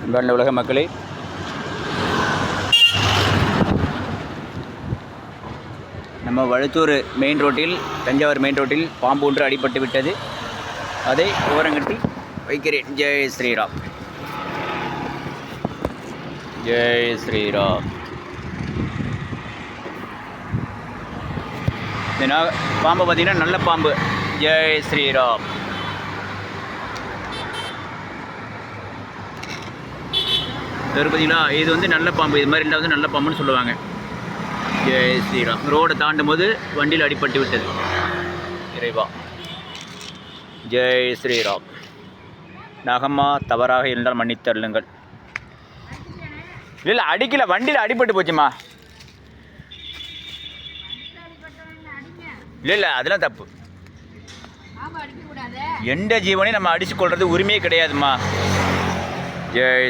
அன்பார்ந்த உலக மக்களே, நம்ம வழுத்தூர் மெயின் ரோட்டில், தஞ்சாவூர் மெயின் ரோட்டில் பாம்பு ஒன்று அடிபட்டு விட்டது. அதை ஓரங்கட்டி வைக்கிறேன். ஜெய் ஸ்ரீராம், ஜெய் ஸ்ரீராம். இந்த பாம்பு பார்த்தீங்கன்னா நல்ல பாம்பு. ஜெய் ஸ்ரீராம். பார்த்தீங்களா, இது வந்து நல்ல பாம்பு. இது மாதிரி ரெண்டாவது நல்ல பாம்புன்னு சொல்லுவாங்க. ஜெய் ஸ்ரீராம். ரோடை தாண்டும் போது வண்டியில் அடிபட்டு விட்டது. இறைவா, ஜெய் ஸ்ரீராம். நகமா தவறாக இருந்தால் மன்னித்தள்ளுங்கள். இல்லை அடிக்கல, வண்டியில் அடிபட்டு போச்சுமா. இல்லை அதெல்லாம் தப்பு. எந்த ஜீவனையும் நம்ம அடித்து கொள்வது உரிமையே கிடையாதுமா. ஜெய்